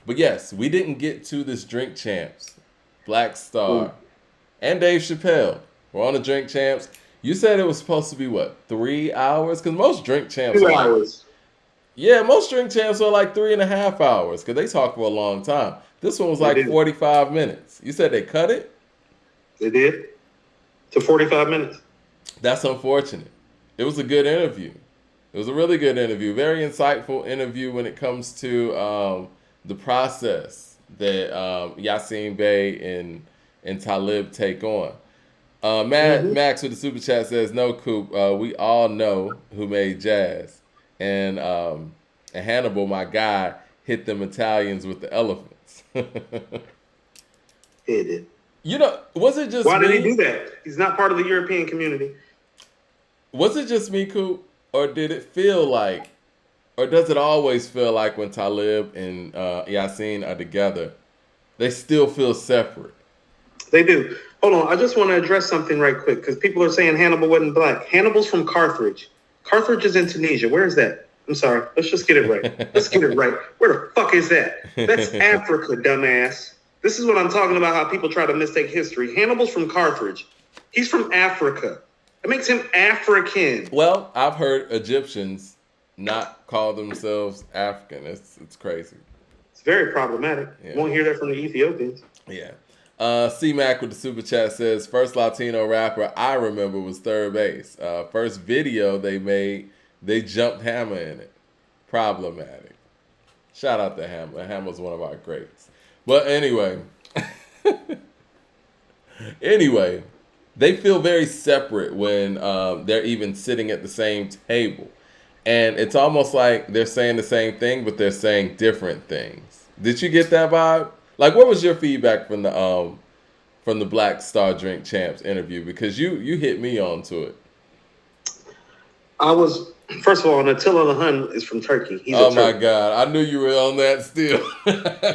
But yes, we didn't get to this Drink Champs, Black Mm. Star, and Dave Chappelle. We're on the Drink Champs. You said it was supposed to be what, 3 hours? Because most Drink Champs are 2 like, hours. yeah, most Drink Champs are like 3.5 hours because they talk for a long time. This one was They like did. 45 minutes. You said they cut it? They did to 45 minutes. That's unfortunate. It was a good interview. It was a really good interview. Very insightful interview when it comes to the process that Yassine Bey and Talib take on. Matt Hmm. Max with the super chat says, "No, Coop. We all know who made jazz, and Hannibal, my guy, hit them Italians with the elephants." He did. Was it just Why did he do me? that? He's not part of the European community. Was it just me, Coop, or did it feel like, or does it always feel like when Talib and Yassine are together, they still feel separate? They do. Hold on. I just want to address something right quick because people are saying Hannibal wasn't black. Hannibal's from Carthage. Carthage is in Tunisia. Where is that? I'm sorry. Let's just get it right. Let's get it right. Where the fuck is that? That's Africa, dumbass. This is what I'm talking about, how people try to mistake history. Hannibal's from Carthage. He's from Africa. It makes him African. Well, I've heard Egyptians not call themselves African. It's crazy. It's very problematic. You Yeah. won't hear that from the Ethiopians. Yeah. C Mac with the super chat says, first Latino rapper I remember was Third Base. First video they made, they jumped Hammer in it. Problematic. Shout out to Hammer. Hammer's one of our greats. But anyway, they feel very separate when they're even sitting at the same table. And it's almost like they're saying the same thing, but they're saying different things. Did you get that vibe? Like, what was your feedback from the Black Star Drink Champs interview? Because you hit me onto it. I was, first of all, Attila the Hun is from Turkey. He's a Oh my Turk. God, I knew you were on that still.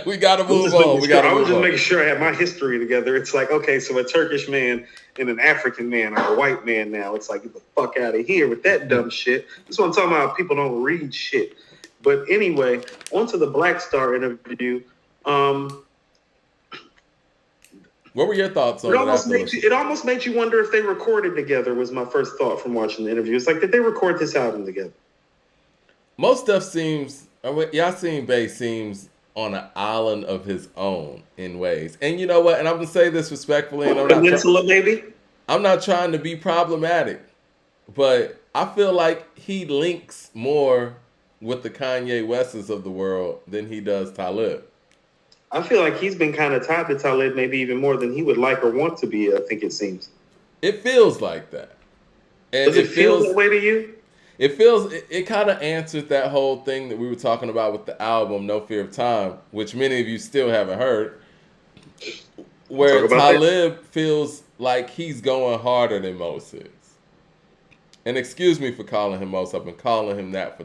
We gotta I was move just making on. We sure. gotta I was move just on. making sure I had my history together. It's like, okay, so a Turkish man and an African man are a white man now. It's like, get the fuck out of here with that dumb shit. That's what I'm talking about. People don't read shit. But anyway, onto the Black Star interview. Um, What were your thoughts it on it almost after made you. listening? It almost made you wonder if they recorded together. Was my first thought from watching the interview. It's like, did they record this album together? Most stuff seems, Yassine Bey seems on an island of his own in ways. And you know what? And I'm gonna say this respectfully, and Peninsula, maybe. I'm not trying to be problematic, but I feel like he links more with the Kanye Wests of the world than he does Talib. I feel like he's been kind of tied to Talib, maybe even more than he would like or want to be. I think it seems. It feels like that, and Does it feel that way to you? it kind of answered that whole thing that we were talking about with the album No Fear of Time, which many of you still haven't heard, Talk where about that. Talib feels like he's going harder than Most is. And excuse me for calling him Most. I've been calling him that for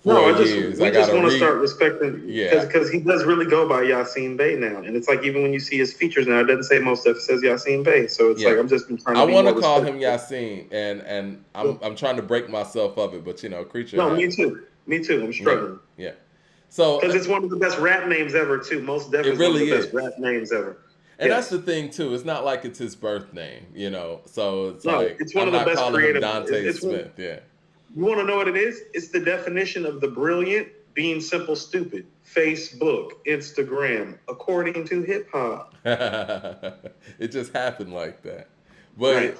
No, 24 years. we I just gotta want to start respecting yeah. because he does really go by Yassine Bey now, and it's like even when you see his features now, it doesn't say most stuff, it says Yassine Bey. So it's Yeah. like I'm just been trying I to be want to more call him respectful. Yassine, and I'm trying to break myself of it, but creature No, me habit. too. Me too. I'm Yeah, struggling yeah. So because it's one of the best rap names ever too. Most Def it is one of the really best is. rap names ever. And that's the Yes. thing too. It's not like it's his birth name. So it's No, like it's one I'm of the not best calling him creative. Dante It's one. Smith. Yeah. You want to know what it is? It's the definition of the brilliant being simple stupid. Facebook, Instagram, according to hip hop. It just happened like that. Right.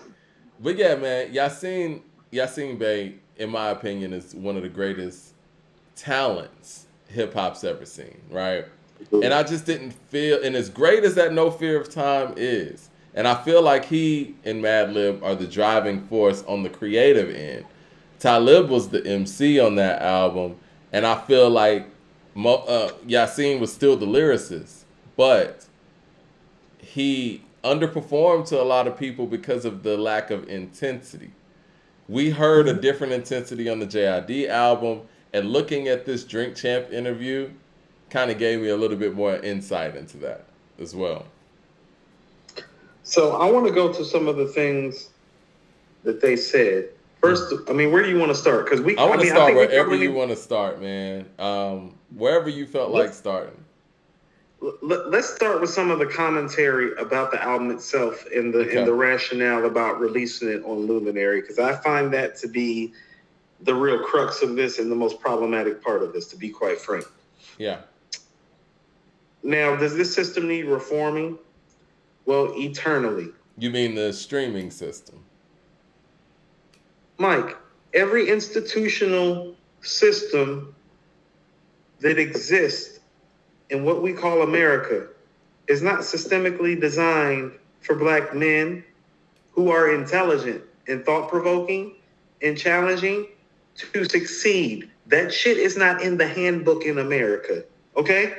But yeah, man, Yassine Bey, in my opinion, is one of the greatest talents hip hop's ever seen. Right. And I just didn't feel, and as great as that No Fear of Time is, and I feel like he and Madlib are the driving force on the creative end. Talib was the MC on that album, and I feel like Yassine was still the lyricist, but he underperformed to a lot of people because of the lack of intensity. We heard a Mhm. different intensity on the JID album, and looking at this Drink Champ interview kind of gave me a little bit more insight into that as well. So I want to go to some of the things that they said. First, I mean, where do you want to start? Because I want to I start think we wherever probably you need. want to start, man. Wherever you felt like Let's starting. let's start with some of the commentary about the album itself and the rationale about releasing it on Luminary, because I find that to be the real crux of this and the most problematic part of this, to be quite frank. Yeah. Now, does this system need reforming? Well, eternally. You mean the streaming system? Mike, every institutional system that exists in what we call America is not systemically designed for black men who are intelligent and thought-provoking and challenging to succeed. That shit is not in the handbook in America, okay?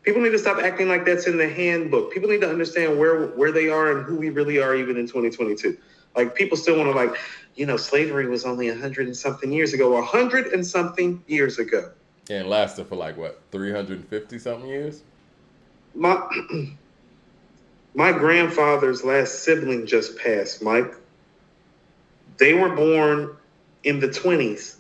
People need to stop acting like that's in the handbook. People need to understand where they are and who we really are even in 2022. Like, people still want to, like, slavery was only 100 and something years ago. 100 and something years ago. And it lasted for like, what, 350 something years? My grandfather's last sibling just passed, Mike. They were born in the 20s.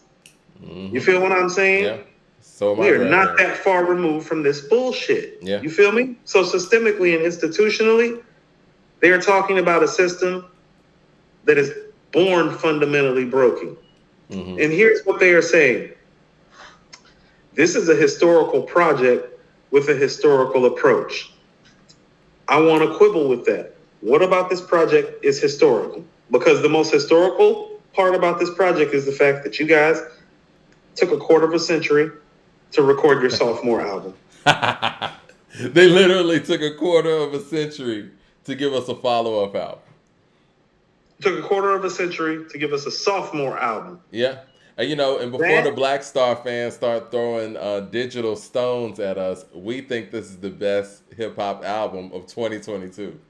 Mm-hmm. You feel what I'm saying? Yeah. So we are not that far removed from this bullshit. Yeah. You feel me? So systemically and institutionally, they are talking about a system that is born fundamentally broken. Mm-hmm. And here's what they are saying. This is a historical project with a historical approach. I want to quibble with that. What about this project is historical? Because the most historical part about this project is the fact that you guys took a quarter of a century to record your sophomore album. They literally took a quarter of a century to give us a follow-up album. Took a quarter of a century to give us a sophomore album. Yeah. And before the Black Star fans start throwing digital stones at us, we think this is the best hip-hop album of 2022.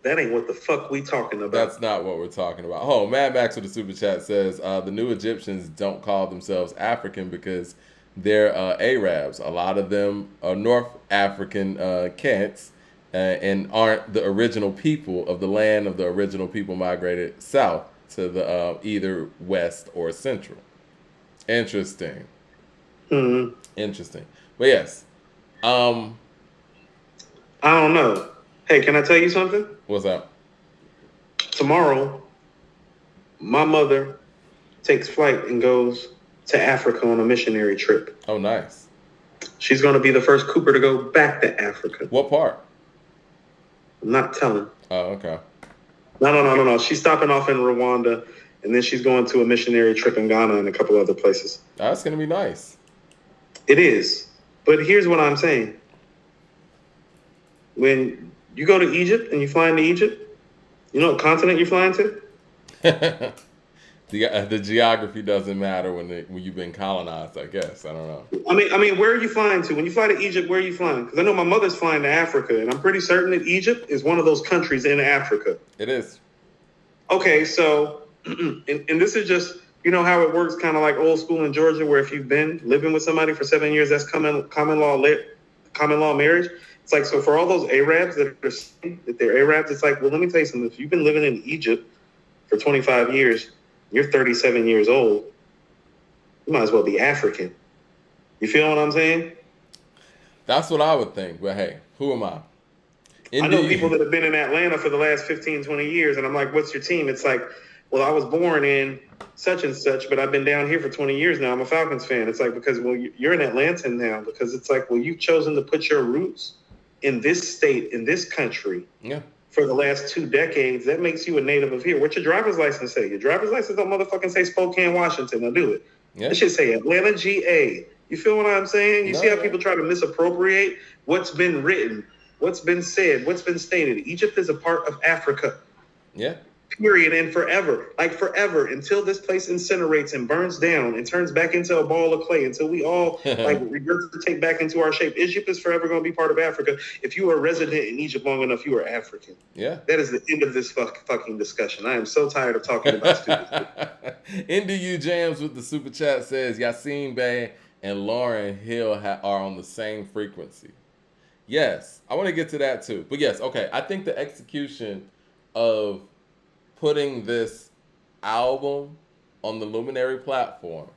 That ain't what the fuck we talking about. That's not what we're talking about. Oh, Mad Max with the super chat says, the new Egyptians don't call themselves African because they're Arabs. A lot of them are North African Kents and aren't the original people of the land of the original people migrated south to the either west or central. Interesting. Mm-hmm. Interesting. But yes. I don't know. Hey, can I tell you something? What's up? Tomorrow, my mother takes flight and goes to Africa on a missionary trip. Oh, nice. She's going to be the first Cooper to go back to Africa. What part? I'm not telling. Oh, okay. No. She's stopping off in Rwanda, and then she's going to a missionary trip in Ghana and a couple other places. That's going to be nice. It is. But here's what I'm saying. When you go to Egypt and you fly into Egypt, you know what continent you're flying to? The geography doesn't matter when you've been colonized, I guess. I don't know. I mean, where are you flying to? When you fly to Egypt, where are you flying? Because I know my mother's flying to Africa, and I'm pretty certain that Egypt is one of those countries in Africa. It is. Okay, so, and this is just, how it works, kind of like old school in Georgia, where if you've been living with somebody for 7 years, that's common law marriage. It's like, so for all those Arabs that are saying that they're Arabs, it's like, well, let me tell you something. If you've been living in Egypt for 25 years, you're 37 years old, you might as well be African. You feel what I'm saying? That's what I would think. But hey, who am I? I know people that have been in Atlanta for the last 15, 20 years, and I'm like, what's your team? It's like, well, I was born in such and such, but I've been down here for 20 years now. I'm a Falcons fan. It's like, because, well, you're in Atlanta now, because it's like, well, you've chosen to put your roots in this state, in this country, for the last 2 decades. That makes you a native of here. What's your driver's license say? Your driver's license don't motherfucking say Spokane, Washington. Now do it. Yeah. It should say Atlanta, GA. You feel what I'm saying? You see how people try to misappropriate what's been written, what's been said, what's been stated. Egypt is a part of Africa. Yeah. Period. And forever, until this place incinerates and burns down and turns back into a ball of clay, until we all regurgitate back into our shape. Egypt is forever going to be part of Africa. If you are resident in Egypt long enough, you are African. Yeah. That is the end of this fucking discussion. I am so tired of talking about stupid. NDU Jams with the super chat says Yassine Bey and Lauryn Hill are on the same frequency. Yes, I want to get to that too. But yes, okay. I think the execution of putting this album on the Luminary platform,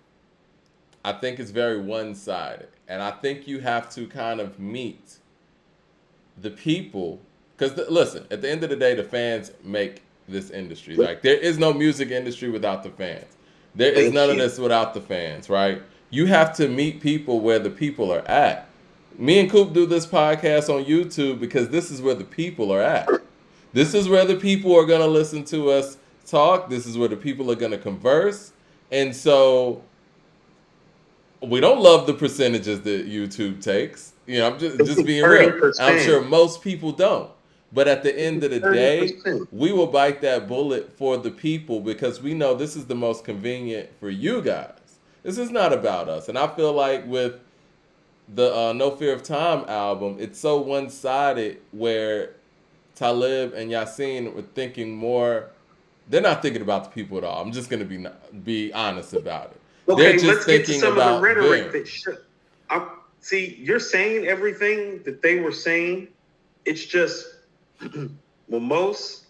I think it's very one-sided, and I think you have to kind of meet the people because listen, at the end of the day, the fans make this industry. Like there is no music industry without the fans. There is Thank none of you. this without the fans, right? You have to meet people where the people are at. Me and Coop do this podcast on YouTube because this is where the people are at. This is where the people are going to listen to us talk. This is where the people are going to converse. And so we don't love the percentages that YouTube takes. You know, I'm just being real. I'm sure 30%. most people don't. But at the end of the day, 30%. we will bite that bullet for the people because we know this is the most convenient for you guys. This is not about us. And I feel like with the No Fear of Time album, it's so one-sided where Talib and Yasin were thinking more. They're not thinking about the people at all. I'm just going to be honest about it. They're Okay, just let's get to thinking some of the about rhetoric them. see, you're saying everything that they were saying. It's just, well, most,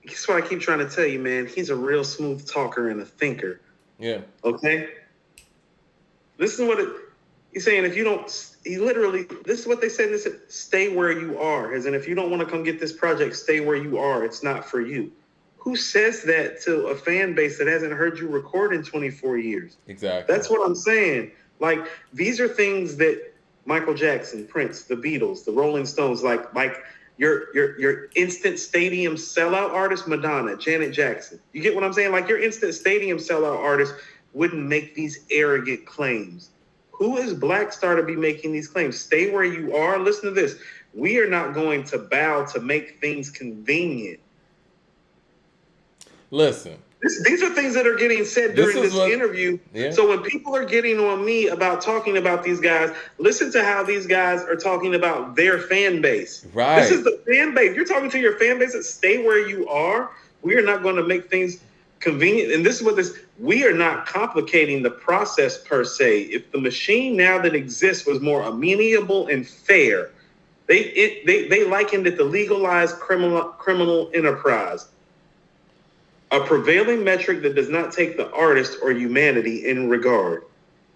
that's what I keep trying to tell you, man. He's a real smooth talker and a thinker. Yeah. Okay? Listen to what he's saying. If you don't, he literally, this is what they said. They said, stay where you are. As in, if you don't want to come get this project, stay where you are. It's not for you. Who says that to a fan base that hasn't heard you record in 24 years? Exactly. That's what I'm saying. Like, these are things that Michael Jackson, Prince, the Beatles, the Rolling Stones, like your instant stadium sellout artist, Madonna, Janet Jackson. You get what I'm saying? Like, your instant stadium sellout artist wouldn't make these arrogant claims. Who is Black Star to be making these claims? Stay where you are. Listen to this. We are not going to bow to make things convenient. Listen. These are things that are getting said during this interview. Yeah. So when people are getting on me about talking about these guys, listen to how these guys are talking about their fan base. Right. This is the fan base. You're talking to your fan base that stay where you are. We are not going to make things convenient. And this is what we are not complicating the process per se. If the machine now that exists was more amenable and fair, they likened it to legalized criminal enterprise. A prevailing metric that does not take the artist or humanity in regard.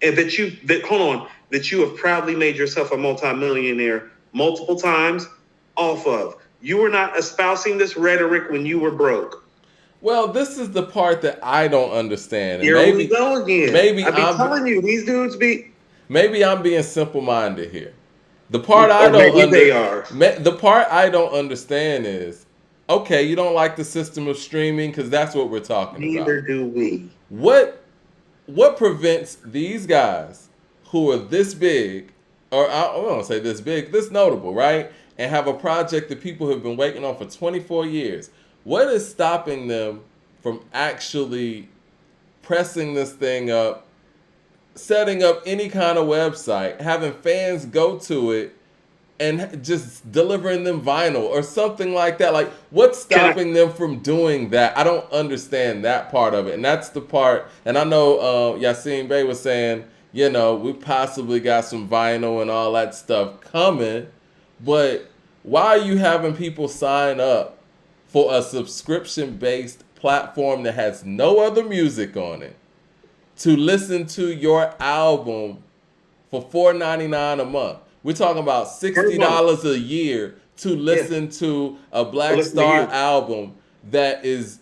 And that you have proudly made yourself a multimillionaire multiple times off of. You were not espousing this rhetoric when you were broke. Well, this is the part that I don't understand. Here we go again. Maybe I'm telling you, these dudes be. Maybe I'm being simple-minded here. The part the part I don't understand is, okay, you don't like the system of streaming because that's what we're talking about. Neither do we. What prevents these guys who are this big, or I don't want to say this big, this notable, right? And have a project that people have been waiting on for 24 years. What is stopping them from actually pressing this thing up, setting up any kind of website, having fans go to it, and just delivering them vinyl or something like that? Like, what's stopping them from doing that? I don't understand that part of it. And that's the part, and I know Yasin Bey was saying, you know, we possibly got some vinyl and all that stuff coming, but why are you having people sign up for a subscription-based platform that has no other music on it to listen to your album for $4.99 a month? We're talking about $60 a year to listen to a Black Star album that is,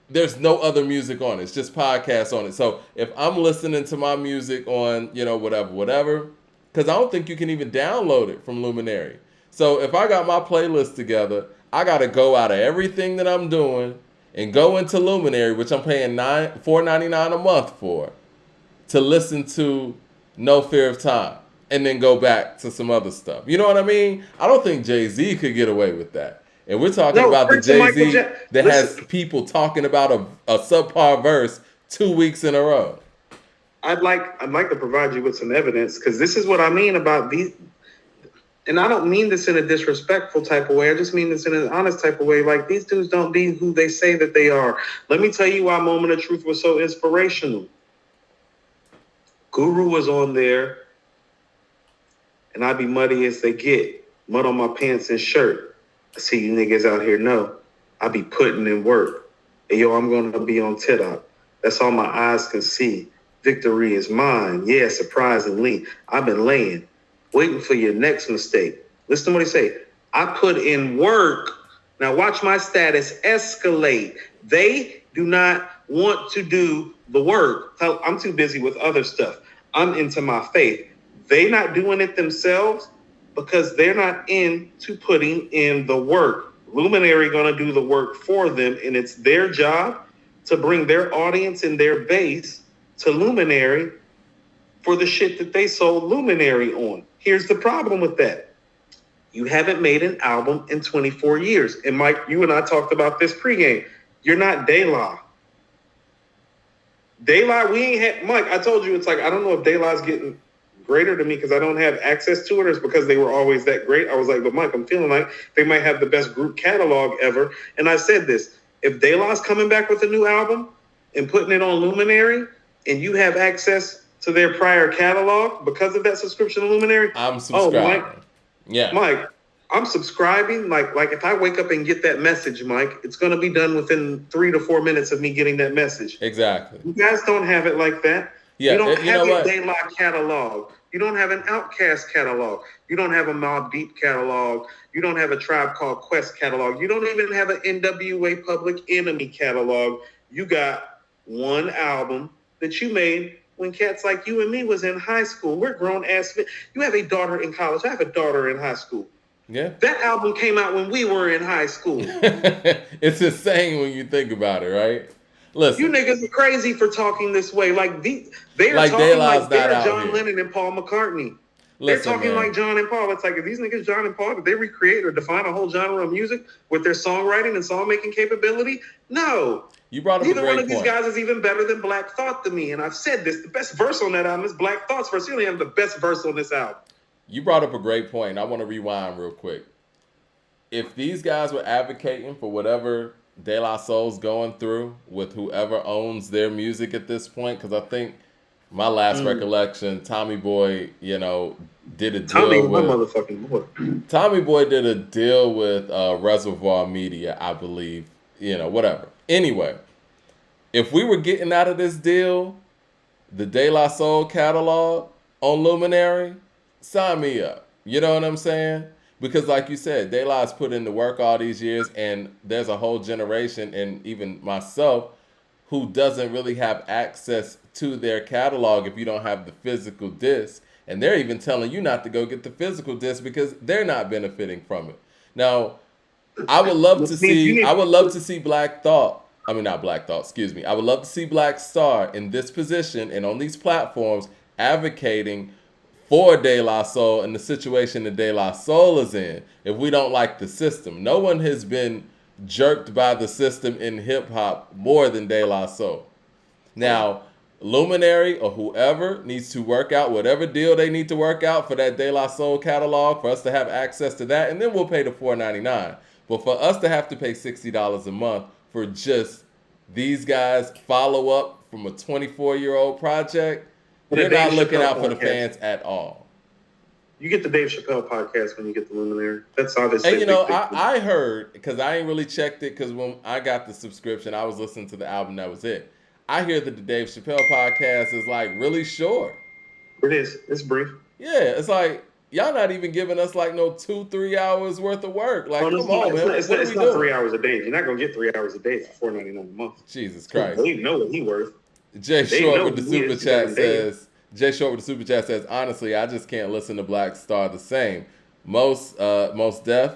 there's no other music on it. It's just podcasts on it. So if I'm listening to my music on, you know, whatever, because I don't think you can even download it from Luminary. So if I got my playlist together, I got to go out of everything that I'm doing and go into Luminary, which I'm paying $4.99 a month for, to listen to No Fear of Time. And then go back to some other stuff. You know what I mean? I don't think Jay-Z could get away with that. And we're talking about the Jay-Z that has people talking about a subpar verse 2 weeks in a row. I'd like to provide you with some evidence, because this is what I mean about these. And I don't mean this in a disrespectful type of way. I just mean this in an honest type of way. Like, these dudes don't be who they say that they are. Let me tell you why Moment of Truth was so inspirational. Guru was on there. And I be muddy as they get. Mud on my pants and shirt. I see you niggas out here know. I be putting in work. And yo, I'm going to be on TikTok. That's all my eyes can see. Victory is mine. Yeah, surprisingly. I've been laying, waiting for your next mistake. Listen to what he say. I put in work. Now watch my status escalate. They do not want to do the work. I'm too busy with other stuff. I'm into my faith. They not doing it themselves because they're not into putting in the work. Luminary gonna do the work for them, and it's their job to bring their audience and their base to Luminary for the shit that they sold Luminary on. Here's the problem with that. You haven't made an album in 24 years. And Mike, you and I talked about this pregame. You're not De La. De La, we ain't had, Mike, I told you, it's like, I don't know if De La's getting greater to me because I don't have access to it, or it's because they were always that great. I was like, but Mike, I'm feeling like they might have the best group catalog ever. And I said this, if De La's coming back with a new album and putting it on Luminary, and you have access to their prior catalog because of that subscription to Luminary, I'm subscribing. Oh, Mike, yeah, Mike, I'm subscribing. Like if I wake up and get that message, Mike, it's going to be done within 3 to 4 minutes of me getting that message. Exactly. You guys don't have it like that. Yeah, you don't have a De La catalog. You don't have an Outkast catalog. You don't have a Mobb Deep catalog. You don't have a Tribe Called Quest catalog. You don't even have an NWA Public Enemy catalog. You got one album that you made when cats like you and me was in high school. We're grown ass men. You have a daughter in college. I have a daughter in high school. Yeah. That album came out when we were in high school. It's insane when you think about it, right? Listen, you niggas are crazy for talking this way. Like they are like talking like they're John Lennon and Paul McCartney. They're talking like John and Paul. It's like, are these niggas John and Paul? Did they recreate or define a whole genre of music with their songwriting and song-making capability? No. You brought up Neither a great one of these point. guys is even better than Black Thought to me. And I've said this, the best verse on that album is Black Thought's verse. He only have the best verse on this album. You brought up a great point. I want to rewind real quick. If these guys were advocating for whatever De La Soul's going through with whoever owns their music at this point, because I think my last recollection, Tommy Boy, did a deal with... my motherfucking boy. Tommy Boy did a deal with Reservoir Media, I believe. Whatever. Anyway, if we were getting out of this deal, the De La Soul catalog on Luminary, sign me up. You know what I'm saying? Because like you said, De La's put in the work all these years, and there's a whole generation, and even myself, who doesn't really have access to their catalog if you don't have the physical disc. And they're even telling you not to go get the physical disc because they're not benefiting from it. Now, I would love to see Black Thought. I mean, not Black Thought, excuse me. I would love to see Black Star in this position and on these platforms advocating for De La Soul and the situation that De La Soul is in if we don't like the system. No one has been jerked by the system in hip-hop more than De La Soul. Now, Luminary or whoever needs to work out whatever deal they need to work out for that De La Soul catalog for us to have access to that, and then we'll pay the $4.99. But for us to have to pay $60 a month for just these guys follow up from a 24-year-old project, you're not looking out for the fans at all. You get the Dave Chappelle podcast when you get the Luminary. That's obviously. And I heard, because I ain't really checked it, because when I got the subscription, I was listening to the album, that was it. I hear that the Dave Chappelle podcast is like really short. It is. It's brief. Yeah, it's like y'all not even giving us like no 2-3 hours worth of work. Like, come on, man. It's not 3 hours a day. You're not gonna get 3 hours a day for $4.99 a month. Jesus Christ. They know what he worth. Jay Short with the super chat says, honestly, I just can't listen to Black Star the same. Most Def,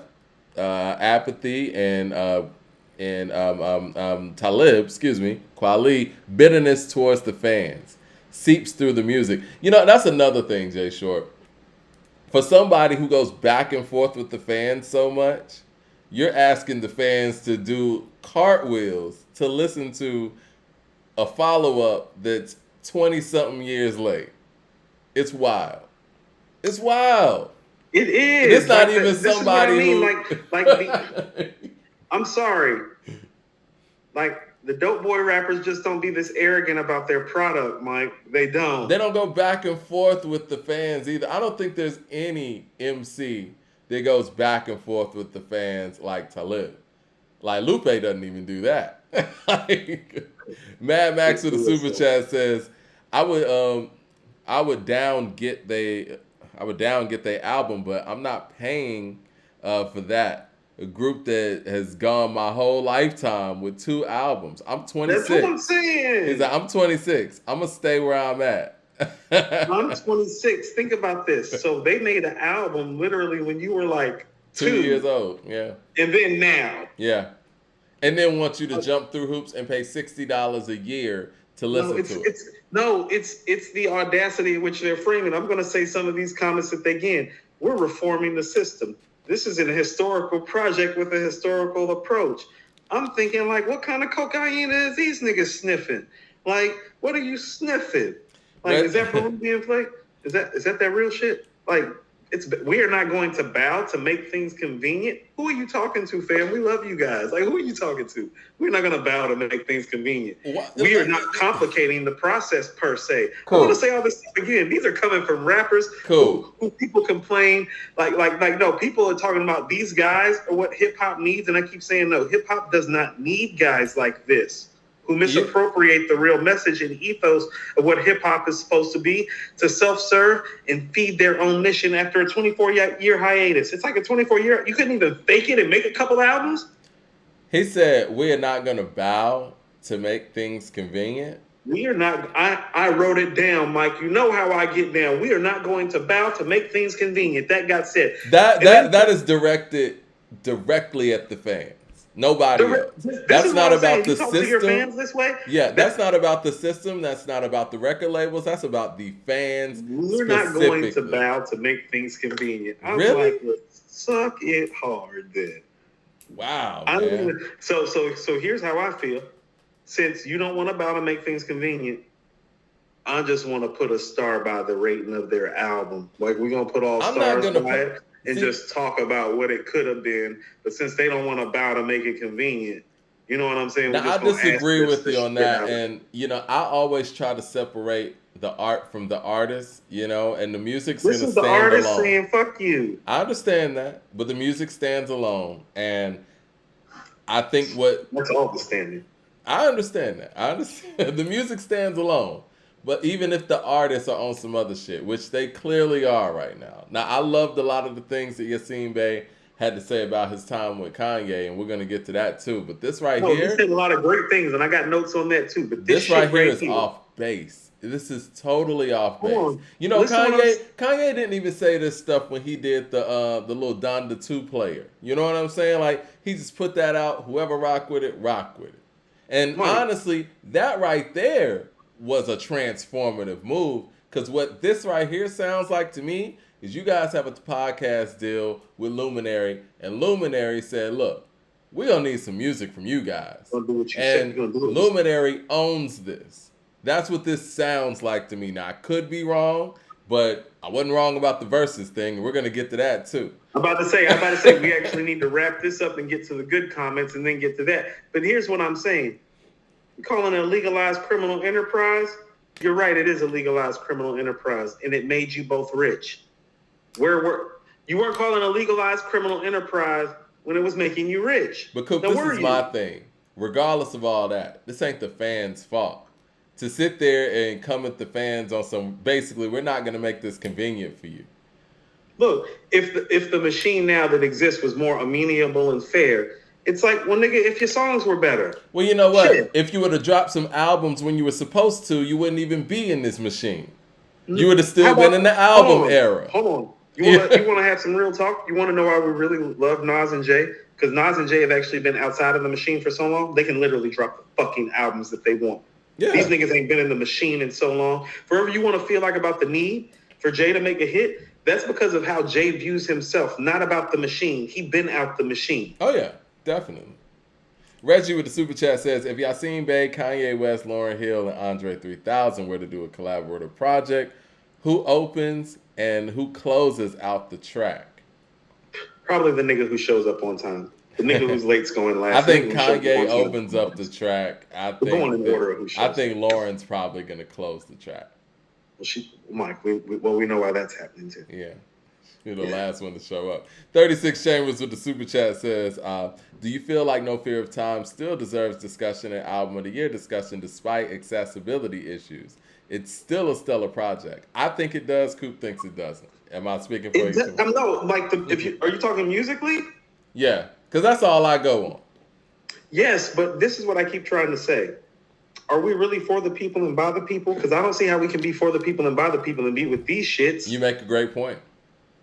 Apathy, and Talib, Kweli, bitterness towards the fans seeps through the music. That's another thing, Jay Short. For somebody who goes back and forth with the fans so much, you're asking the fans to do cartwheels to listen to a follow-up that's 20-something years late. It's wild. It's wild. It is. It's not even somebody I'm sorry. Like, the dope boy rappers just don't be this arrogant about their product, Mike. They don't. They don't go back and forth with the fans either. I don't think there's any MC that goes back and forth with the fans like Talib. Like, Lupe doesn't even do that. Mad Max with the super chat says, I would I would down get they I would down get their album, but I'm not paying for that. A group that has gone my whole lifetime with 2 albums. I'm That's what I'm 26. He's saying. like, I'm 26. I'm gonna stay where I'm at. I'm 26. Think about this. So they made an album literally when you were like 2 years 2, old. Yeah. and then now. Yeah. And then want you to jump through hoops and pay $60 a year to No, listen to it. it's the audacity in which they're framing. I'm going to say some of these comments that they again. We're reforming the system. This is an historical project with a historical approach. I'm thinking like, what kind of cocaine is these niggas sniffing? Like, what are you sniffing? Like, is that Peruvian flake? Is that real shit? Like, we are not going to bow to make things convenient. Who are you talking to, fam? We love you guys. Like, who are you talking to? We're not going to bow to make things convenient. What? We are not complicating the process per se. Cool. I want to say all this stuff again. These are coming from rappers who people complain like no, people are talking about these guys are what hip hop needs, and I keep saying no, hip hop does not need guys like this who misappropriate the real message and ethos of what hip-hop is supposed to be, to self-serve and feed their own mission after a 24-year hiatus. It's like a 24-year... You couldn't even fake it and make a couple albums? He said, we are not going to bow to make things convenient. We are not... I wrote it down, Mike. You know how I get down. We are not going to bow to make things convenient. That got said. That is directed directly at the fans. Nobody else. That's not about the system. Your fans this way? Yeah, that's not about the system. That's not about the record labels. That's about the fans. We're not going to bow to make things convenient. I'm really? Like, suck it hard then. Wow, man. So here's how I feel. Since you don't want to bow to make things convenient, I just want to put a star by the rating of their album. Like, we're going to put all stars by it. And just talk about what it could have been. But since they don't want to bow to make it convenient, you know what I'm saying? Now, I disagree with you on that. And, I always try to separate the art from the artist, and the music's going to stand alone. This is the artist saying, fuck you. I understand that, but the music stands alone. And I think That's all the standing. I understand that. I understand. The music stands alone. But even if the artists are on some other shit, which they clearly are right now. Now, I loved a lot of the things that Yassine Bey had to say about his time with Kanye, and we're going to get to that too. But this here... He said a lot of great things, and I got notes on that too. But this right here is off base. This is totally off base. Kanye didn't even say this stuff when he did the little Donda 2 player. You know what I'm saying? Like, he just put that out. Whoever rock with it, rock with it. And honestly, that right there was a transformative move, because what this right here sounds like to me is you guys have a podcast deal with Luminary, and Luminary said, look, we're going to need some music from you guys. And Luminary owns this. That's what this sounds like to me. Now, I could be wrong, but I wasn't wrong about the verses thing, and we're going to get to that too. I'm about to say we actually need to wrap this up and get to the good comments and then get to that. But here's what I'm saying. Calling it a legalized criminal enterprise, you're right, it is a legalized criminal enterprise, and it made you both rich. You weren't calling a legalized criminal enterprise when it was making you rich. But Coop, this is my thing. Regardless of all that, this ain't the fans' fault. To sit there and come at the fans on some, basically, we're not going to make this convenient for you. Look, if the machine now that exists was more amenable and fair, it's like, well, nigga, if your songs were better. Well, you know what? Shit. If you would have dropped some albums when you were supposed to, you wouldn't even be in this machine. You would have still been in the album era. Hold on. You want to have some real talk? You want to know why we really love Nas and Jay? Because Nas and Jay have actually been outside of the machine for so long, they can literally drop the fucking albums that they want. Yeah. These niggas ain't been in the machine in so long. Whatever you want to feel like about the need for Jay to make a hit, that's because of how Jay views himself, not about the machine. He been out the machine. Oh, yeah. Definitely. Reggie with the super chat says, if Yassine Bey, Kanye West, Lauryn Hill, and Andre 3000 were to do a collaborative project, who opens and who closes out the track? Probably the nigga who shows up on time. The nigga who's late's going last. I think Kanye opens up the track. I think Lauren's probably going to close the track. Well, Mike, we know why that's happening too. Yeah. You're the last one to show up. 36 Chambers with the super chat says, do you feel like No Fear of Time still deserves discussion and Album of the Year discussion despite accessibility issues? it's still a stellar project. I think it does. Coop thinks it doesn't. Am I speaking for you too? No, like if you are you talking musically? Yeah, because that's all I go on. Yes, but this is what I keep trying to say. Are we really for the people and by the people? Because I don't see how we can be for the people and by the people and be with these shits. You make a great point.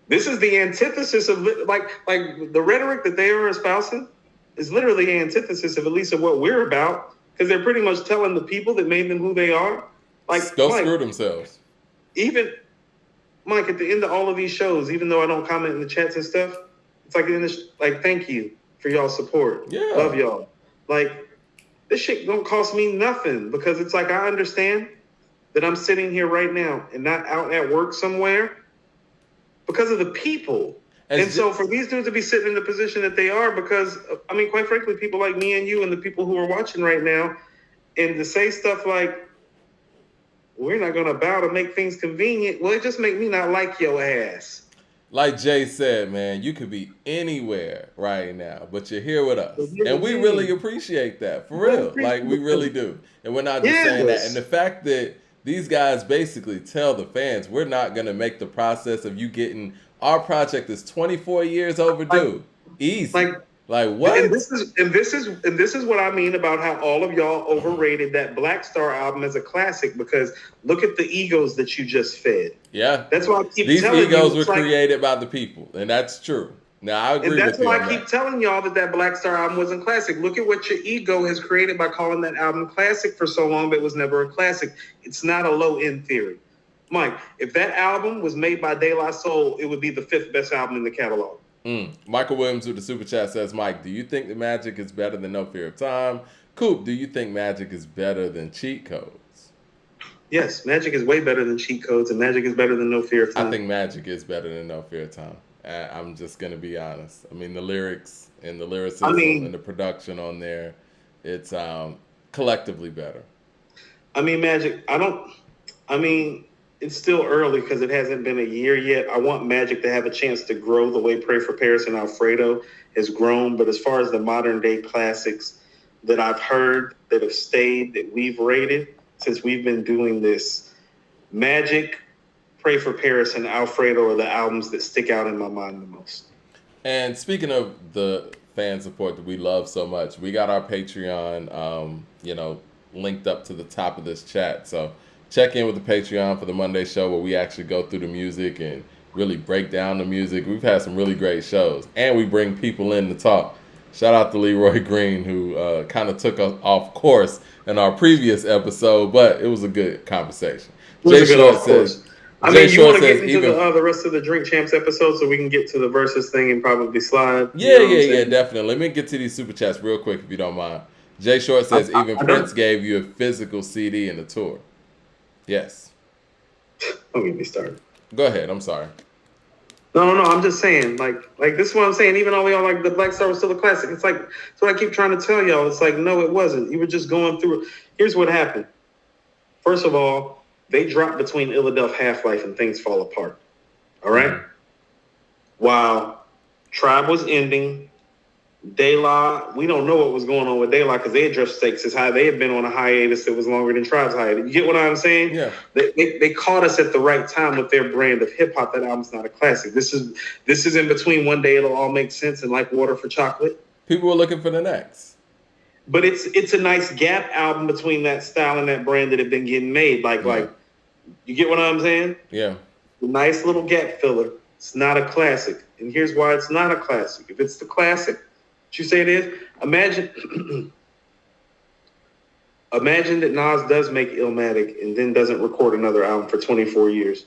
This is the antithesis of like the rhetoric that they are espousing is literally the antithesis of at least of what we're about. Because they're pretty much telling the people that made them who they are, like Go Mike, screw themselves. Even Mike, at the end of all of these shows, even though I don't comment in the chats and stuff, it's like like thank you for y'all support. Yeah. Love y'all. Like this shit don't cost me nothing because it's like I understand that I'm sitting here right now and not out at work somewhere because of the people. And so for these dudes to be sitting in the position that they are, because I mean, quite frankly, people like me and you and the people who are watching right now, and to say stuff like, we're not going to bow to make things convenient. Well, it just make me not like your ass. Like Jay said, man, you could be anywhere right now, but you're here with us. And we really appreciate that, for real. Like, we really do. And we're not just saying that. And the fact that these guys basically tell the fans, we're not going to make the process of you getting, our project is 24 years overdue. Easy. Like what? And this is what I mean about how all of y'all overrated that Black Star album as a classic, because look at the egos that you just fed. Yeah. That's why I keep these telling you. These egos were created by the people, and that's true. Now I agree with you. And that's why I keep telling y'all that Black Star album wasn't classic. Look at what your ego has created by calling that album classic for so long, but it was never a classic. It's not a low end theory. Mike, if that album was made by De La Soul, it would be the 5th best album in the catalog. Michael Williams with the super chat says, Mike, do you think that Magic is better than No Fear of Time? Coop, do you think Magic is better than Cheat Codes? Yes, Magic is way better than Cheat Codes, and Magic is better than No Fear of Time. I think Magic is better than No Fear of Time. I'm just going to be honest. I mean, the lyrics and the lyricism and the production on there, it's collectively better. I mean, Magic, it's still early because it hasn't been a year yet. I want Magic to have a chance to grow the way Pray for Paris and Alfredo has grown. But as far as the modern day classics that I've heard that have stayed, that we've rated since we've been doing this, Magic, Pray for Paris, and Alfredo are the albums that stick out in my mind the most. And speaking of the fan support that we love so much, we got our Patreon, linked up to the top of this chat. So check in with the Patreon for the Monday show where we actually go through the music and really break down the music. We've had some really great shows, and we bring people in to talk. Shout out to Leroy Green, who kind of took us off course in our previous episode, but it was a good conversation. Jay Short says, you want to get into the rest of the Drink Champs episode so we can get to the versus thing and probably slide? Yeah, definitely. Let me get to these super chats real quick if you don't mind. Jay Short says, even Prince gave you a physical CD in the tour. Yes. Don't get me started. Go ahead. I'm sorry. No. I'm just saying, like this is what I'm saying. Even though y'all like the Black Star was still a classic, it's like that's what I keep trying to tell y'all. It's like no, it wasn't. You were just going through. Here's what happened. First of all, they dropped between Illadelph Half-Life and Things Fall Apart. All right. Mm-hmm. While Tribe was ending, De La, we don't know what was going on with De La because they addressed stakes as high. They had been on a hiatus that was longer than Tribe's hiatus. You get what I'm saying? Yeah. They caught us at the right time with their brand of hip hop. That album's not a classic. This is in between One Day It'll All Make Sense and Like Water for Chocolate. People were looking for the next. But it's a nice gap album between that style and that brand that had been getting made. Like you get what I'm saying? Yeah. Nice little gap filler. It's not a classic. And here's why it's not a classic. If it's the classic, you say it is. Imagine that Nas does make Illmatic and then doesn't record another album for 24 years.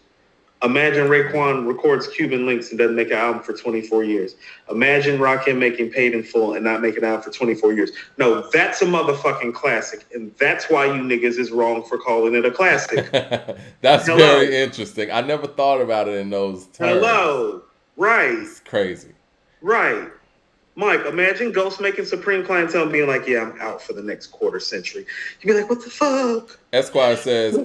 Imagine Raekwon records Cuban Links and doesn't make an album for 24 years. Imagine Rakim making Paid in Full and not making an album for 24 years. No, that's a motherfucking classic. And that's why you niggas is wrong for calling it a classic. That's very interesting. I never thought about it in those terms. Right. It's crazy. Right. Mike, imagine Ghost making Supreme Clientele and being like, yeah, I'm out for the next quarter century. You'd be like, what the fuck? Esquire says, he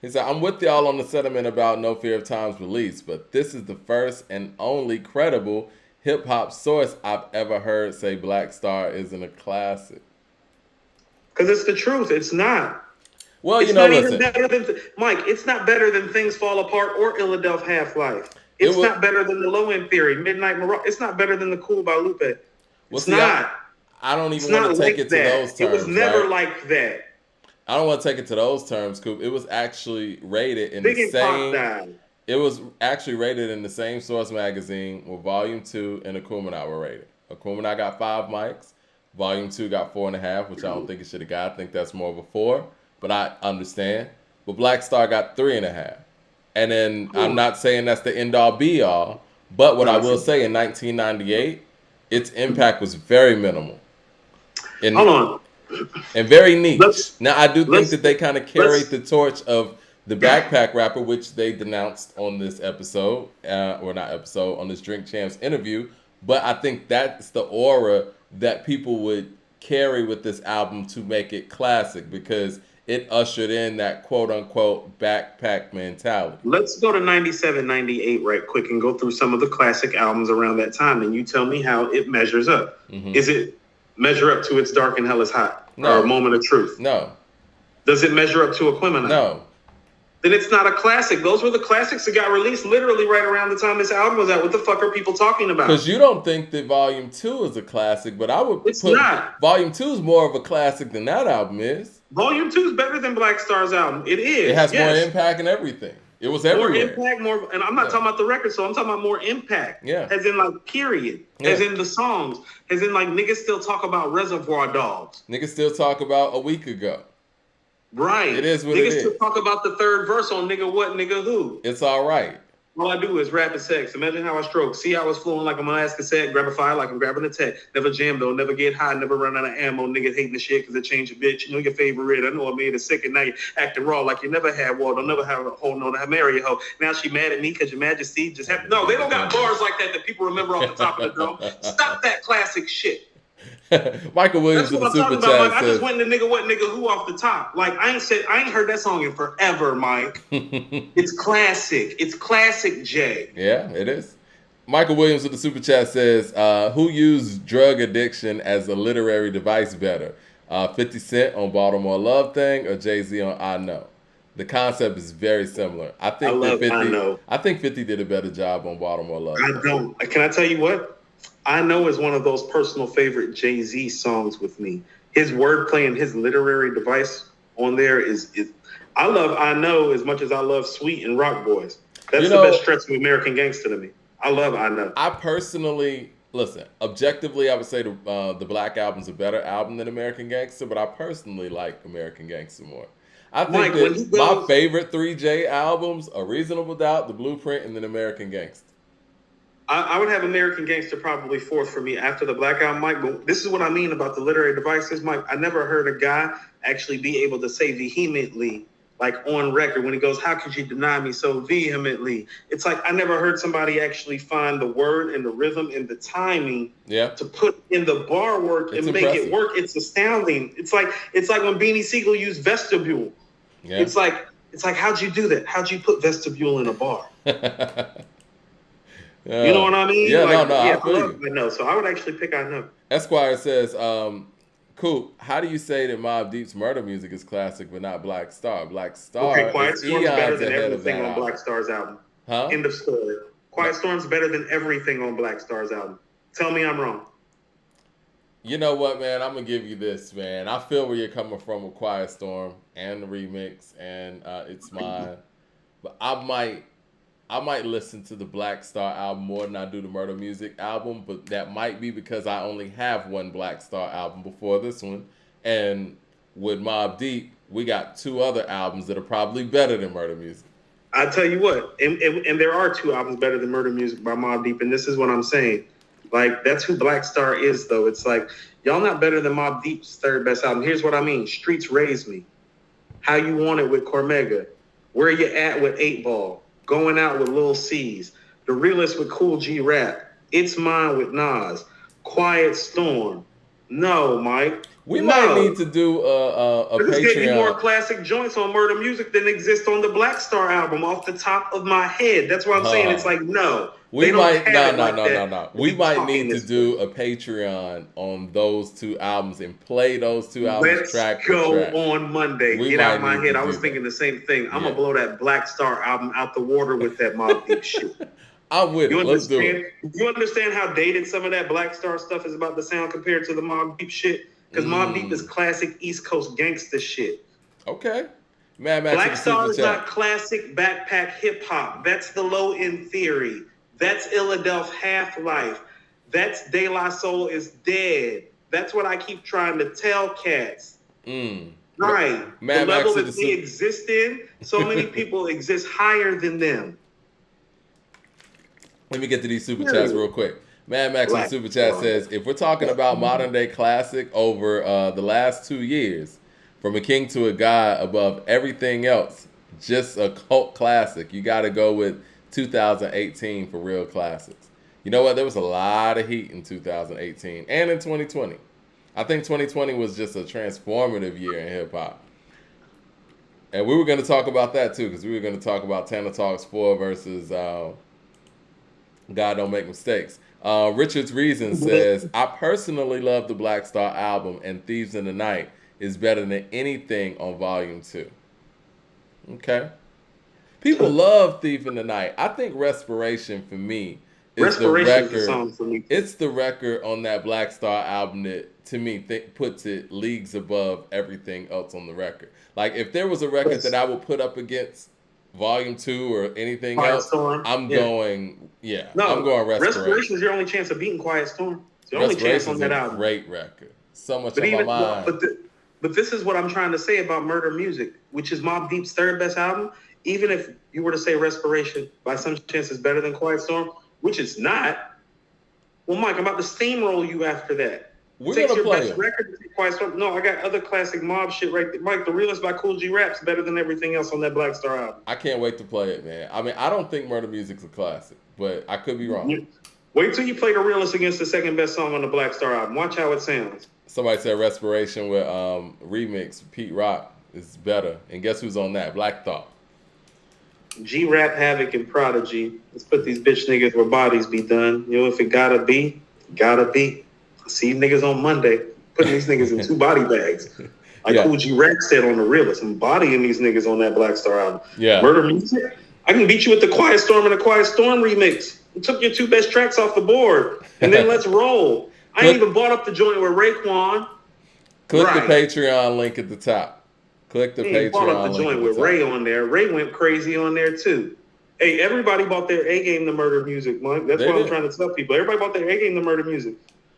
said, I'm with y'all on the sentiment about No Fear of Time's release, but this is the first and only credible hip-hop source I've ever heard say Black Star isn't a classic. Because it's the truth. It's not. Well, It's not even listen, better than Mike. It's not better than Things Fall Apart or Illadelph Half Life. it It's was. not better than the Low End Theory, Midnight Mirage. It's not better than the Cool by Lupe. Well, It's see, not. I don't It's even want to not take like it to those that. It was terms, never right? like that. I don't want to take it to those terms, Coop. It was actually rated in the Big and Pac same. died. It was actually rated in the same Source magazine where Volume 2 and Akumanai were rated. Akumanai got 5 mics. Volume 2 got 4.5, which I don't think it should have got. I think that's more of a 4, but I understand. But Black Star got 3.5. And then I'm not saying that's the end all be all, but what I will say in 1998, its impact was very minimal Hold and on. and very niche. Let's Now I do think let's that they kind of carried let's the torch of the backpack rapper, which they denounced on this episode, or not episode, on this Drink Champs interview. But I think that's the aura that people would carry with this album to make it classic because it ushered in that quote unquote backpack mentality. let's go to 97, 98 right quick and go through some of the classic albums around that time, and you tell me how it measures up. Mm-hmm. Is it measure up to It's Dark and Hell is Hot No. or A Moment of Truth? No. Does it measure up to Aquemini? No. Then it's not a classic. Those were the classics that got released literally right around the time this album was out. What the fuck are people talking about? Because you don't think that Volume 2 is a classic, but I would It's put not. Volume 2 is more of a classic than that album is. Volume 2 is better than Black Star's album. It is. It has yes. more impact and everything. It was More everywhere. impact, more, and I'm not talking about the record, so I'm talking about more impact. Yeah. As in like period. Yeah. As in the songs. As in like niggas still talk about Reservoir Dogs. Niggas still talk about a week ago. Right. It is what niggas it is. still talk about the third verse on Nigga What, Nigga Who. It's all right. All I do is rap and sex. Imagine how I stroke. See how I was flowing like I'm on ass cassette, grab a fire like I'm grabbing a tech. Never jam though, never get high, never run out of ammo. Niggas hating the shit because they change your bitch. You know your favorite. I know I made it sick and now you acting raw like you never had war. Don't never have a hoe, no, to marry a hoe. Now she mad at me because your majesty just happened. No, they don't got bars like that people remember off the top of the dome. Stop that classic shit. Michael Williams That's with what the I'm super talking about, chat Mike. I says, just went to Nigga What, Nigga Who off the top. Like I ain't heard that song in forever, Mike. It's classic. It's classic, Jay. yeah, it is. Michael Williams with the super chat says, who used drug addiction as a literary device better? 50 Cent on Baltimore Love Thing or Jay-Z on I Know? The concept is very similar. I think I Know. I think 50 did a better job on Baltimore Love Thing. I don't. Can I tell you what? I Know is one of those personal favorite Jay-Z songs with me. His wordplay and his literary device on there is I love I Know as much as I love Sweet and Rock Boys. That's the best stretch of American Gangster to me. I love I Know. I personally, listen, objectively, I would say the Black Album's a better album than American Gangster, but I personally like American Gangster more. I think that my favorite 3J albums are Reasonable Doubt, The Blueprint, and then American Gangster. I would have American Gangster probably fourth for me after the Black Album, Mike. But this is what I mean about the literary devices, Mike. I never heard a guy actually be able to say vehemently, like on record, when he goes, "How could you deny me so vehemently?" It's like I never heard somebody actually find the word and the rhythm and the timing to put in the bar work and make it work. It's astounding. It's like when Beanie Siegel used vestibule. Yeah. It's like how'd you do that? How'd you put vestibule in a bar? You know what I mean? Yeah, like, no, yeah, I know. So I would actually pick I Know. Esquire says, Coop, how do you say that Mobb Deep's murder music is classic but not Black Star? Black Star okay, Quiet Storm's better than everything on album. Black Star's album. Huh? End of story. Quiet Storm's better than everything on Black Star's album. Tell me I'm wrong. You know what, man? I'm going to give you this, man. I feel where you're coming from with Quiet Storm and the remix and It's Mine. But I might listen to the Black Star album more than I do the Murder Music album, but that might be because I only have one Black Star album before this one. And with Mobb Deep, we got 2 other albums that are probably better than Murder Music. I tell you what, and there are 2 albums better than Murder Music by Mobb Deep, and this is what I'm saying. Like, that's who Black Star is, though. It's like, y'all not better than Mobb Deep's 3rd best album. Here's what I mean. Streets Raised Me. How You Want It with Cormega. Where You At with 8 Ball. Going Out with Lil C's. The Realest with Cool G Rap. It's Mine with Nas. Quiet Storm. No, Mike. We might need No. to do a This gave you more Patreon. classic joints on Murder Music than exist on the Black Star album off the top of my head. That's what I'm saying. It's Uh, like, no, we they don't might have no it no like no no that no. to We be might talking need to this way. do a Patreon on those two albums and play those two albums Let's track for go track. on Monday. We Get out might my need to head. I do was that. thinking the same thing. I'm Yeah. gonna blow that Black Star album out the water with that Mobb Deep shit. I'm with You it. Let's do it. understand? You understand how dated some of that Black Star stuff is about to sound compared to the Mobb Deep shit? Because Mobb Deep is Mm, classic East Coast gangster shit. okay. Mad Max with Black the super Star is chat. not classic backpack hip hop. That's the Low End Theory. That's Illadelph Half Life. That's De La Soul is Dead. That's what I keep trying to tell cats. Mm. Right. The Mad level Max with the that they super. exist in, so many people exist higher than them. Let me get to these super chats Period. real quick. Mad Max with Black super chat Star. says, if we're talking about modern day classic over the last 2 years, from a king to a god above everything else, just a cult classic, you got to go with 2018 for real classics. You know what? There was a lot of heat in 2018 and in 2020. I think 2020 was just a transformative year in hip hop. And we were going to talk about that too, because we were going to talk about Tana Talks 4 versus God Don't Make Mistakes. Richard's Reason says, I personally love the Black Star album, and Thieves in the Night is better than anything on Volume 2. Okay. People love Thief in the Night. I think Respiration for me is the Respiration is the record. song for me. It's the record on that Black Star album that, to me, puts it leagues above everything else on the record. Like, if there was a record Yes. that I would put up against Volume 2 or anything Quiet else, Storm. I'm Yeah. going, No, I'm going Respiration. Respiration is your only chance of beating Quiet Storm. It's your only chance on Respiration's that a album. great record. So much But on my even mind. but this is what I'm trying to say about Murder Music, which is Mobb Deep's third best album. Even if you were to say Respiration by some chance is better than Quiet Storm, which it's not. Well, Mike, I'm about to steamroll you after that. We're Takes gonna your play best it. record to take Quiet Storm. No, I got other classic Mob shit right there. Mike, The Realist by Cool G Rap's better than everything else on that Black Star album. I can't wait to play it, man. I mean, I don't think Murder Music's a classic, but I could be wrong. Wait till you play The Realist against the second best song on the Black Star album. Watch how it sounds. Somebody said Respiration with remix Pete Rock is better, and guess who's on that? Black Thought. G-Rap, Havoc, and Prodigy. Let's put these bitch niggas where bodies be done. You know, if it gotta be, gotta be. See you niggas on Monday. Putting these niggas in 2 body bags. Like Yeah. Cool G-Rap said on The Realist. I'm bodying these niggas on that Black Star album. Yeah. Murder Music. I can beat you with the Quiet Storm and the Quiet Storm remix. You took your 2 best tracks off the board. And then let's roll. I ain't even bought up the joint with Raekwon. Click Right. the Patreon link at the top. Click the He bought up Patreon the link joint at with the top. Ray on there. Ray went crazy on there too. Hey, everybody bought their A game to Murder Music, Mike. That's They what I'm did. trying to tell people. Everybody bought their A game to Murder Music.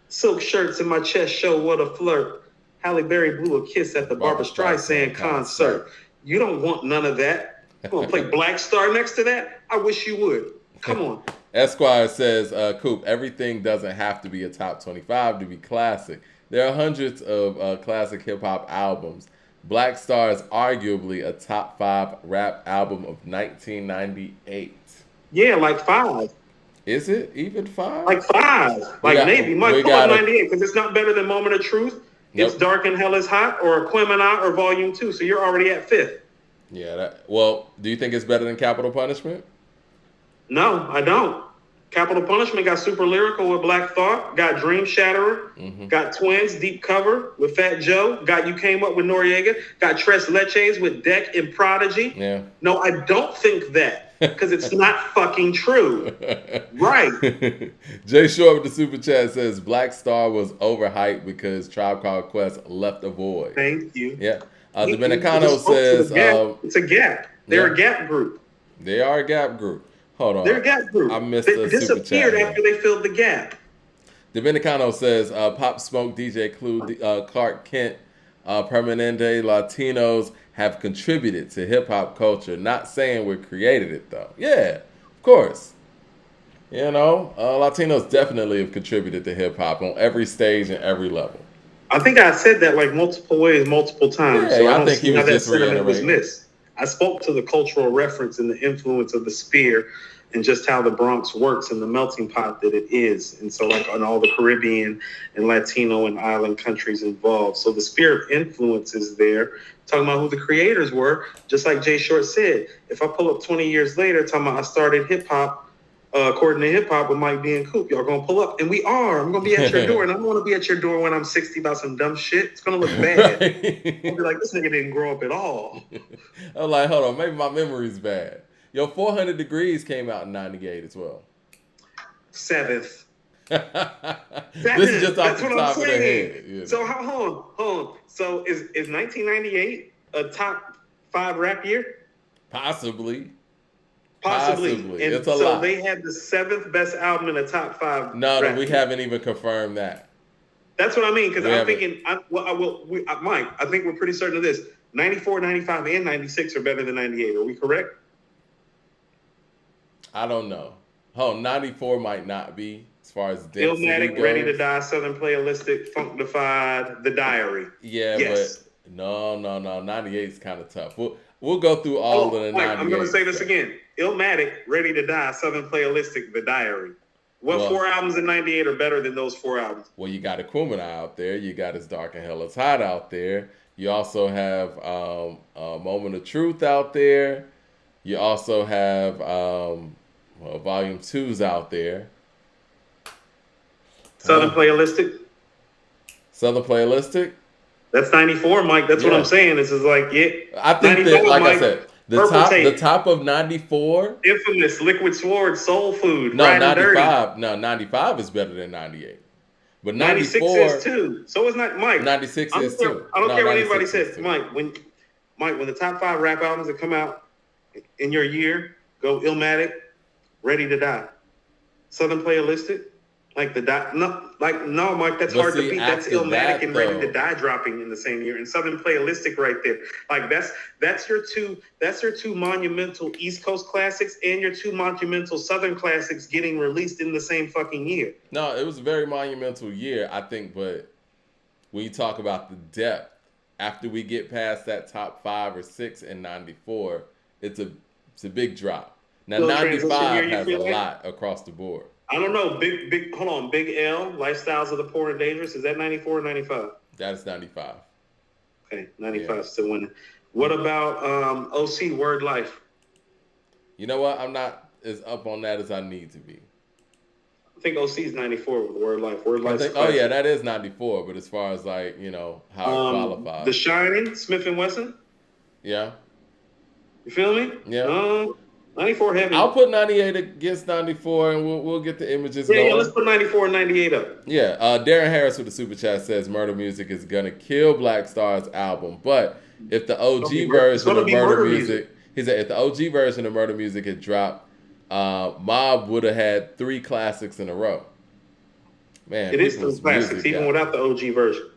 Silk shirts in my chest show what a flirt. Halle Berry blew a kiss at the Barbra Streisand concert. You don't want none of that. You want to play Black Star next to that? I wish you would. Come on. Esquire says, Coop, everything doesn't have to be a top 25 to be classic. There are hundreds of classic hip hop albums. Black Star is arguably a top 5 rap album of 1998. Yeah, like 5. Is it even 5? Like 5. Like maybe. Mike, pull up 98 because it's not better than Moment of Truth. Nope. It's Dark and Hell is Hot or Aquemini or Volume 2. So you're already at 5th. Yeah. Well, do you think it's better than Capital Punishment? No, I don't. Capital Punishment got super lyrical with Black Thought, got Dream Shatterer, got Twins, Deep Cover with Fat Joe, got You Came Up with Noriega, got Tres Leches with Deck and Prodigy. Yeah. No, I don't think that because it's not fucking true. Right. Jay Short with the super chat says Black Star was overhyped because Tribe Called Quest left a void. Thank you. Yeah. Dominicano says it's a gap. They're a gap group. They are a gap group. Hold on. They're a gap group. I missed They the super disappeared chat after they filled the gap. Dominicano says Pop Smoke, DJ Clue, Clark Kent, Permanente Latinos have contributed to hip hop culture. Not saying we created it though. Yeah, of course. You know, Latinos definitely have contributed to hip hop on every stage and every level. I think I said that like multiple ways, multiple times. Yeah, so I I don't think see he how was that just sentiment was reiterating. missed. I spoke to the cultural reference and the influence of the spear and just how the Bronx works and the melting pot that it is. And so, like, on all the Caribbean and Latino and island countries involved. So the sphere of influence is there, talking about who the creators were. Just like Jay Short said, if I pull up 20 years later, talking about I started hip hop, according to hip hop with Mike B and Coop, y'all gonna pull up, and we are. I'm gonna be at your door, and I don't want to be at your door when I'm 60 about some dumb shit. It's gonna look bad. I'll be like, this nigga didn't grow up at all. I'm like, hold on, maybe my memory's bad. Yo, 400 Degrees came out in '98 as well. Seventh. This is just off the top of the head. You know. So hold on. So is 1998 a top 5 rap year? Possibly. And it's a so lot. they had the 7th best album in the top 5. No, we haven't even confirmed that. That's what I mean, because I'm thinking, Mike, I think we're pretty certain of this. 94, 95, and 96 are better than 98. Are we correct? I don't know. 94 might not be, as far as density Illmatic, goes. Ready to Die, Southern Playalistic, Funkdafied, The Diary. Yeah, yes. But no. 98 is kind of tough. We'll go through all of the 98. I'm going to say this again. Illmatic, Ready to Die, Southern Playalistic, The Diary. What 4 albums in 98 are better than those 4 albums? Well, you got Aquemini out there. You got It's Dark and Hell It's Hot out there. You also have Moment of Truth out there. You also have Volume 2's out there. Southern Playalistic? That's 94, Mike. That's what I'm saying. This is like, I think that, like Mike, I said, the top of 94. Infamous, Liquid Sword, Soul Food. No, 95. No, 95 is better than 98. But 96 is too. So it's not, Mike. 96 is too. I don't care what anybody says. Mike, when the top 5 rap albums that come out in your year go Illmatic, Ready to Die, Southern Playalistic, like no, Mike, that's hard to beat. That's Illmatic and Ready to Die dropping in the same year, and Southern Playalistic right there. Like that's your two monumental East Coast classics and your 2 monumental Southern classics getting released in the same fucking year. No, it was a very monumental year, I think, but when you talk about the depth, after we get past that top 5 or 6 in 94, it's a big drop. Now 95 has a lot across the board. I don't know. Hold on. Big L, Lifestyles of the Poor and Dangerous. Is that 94 or 95? That is 95. Okay, 95 still winning. What about OC, Word Life? You know what? I'm not as up on that as I need to be. I think OC is 94 with Word Life. Word Life. Oh yeah, that is 94. But as far as like, you know, how it qualifies. The Shining, Smith and Wesson. Yeah. You feel me? Yeah. 94 heavy. I'll put 98 against 94, and we'll get the images going. Yeah, let's put 94 and 98 up. Yeah, Darren Harris with the super chat says Murder Music is gonna kill Black Star's album, but if the OG version of Murder Music, he said if the OG version of Murder Music had dropped, Mob would have had 3 classics in a row. Man, it is 3 classics even without the OG version.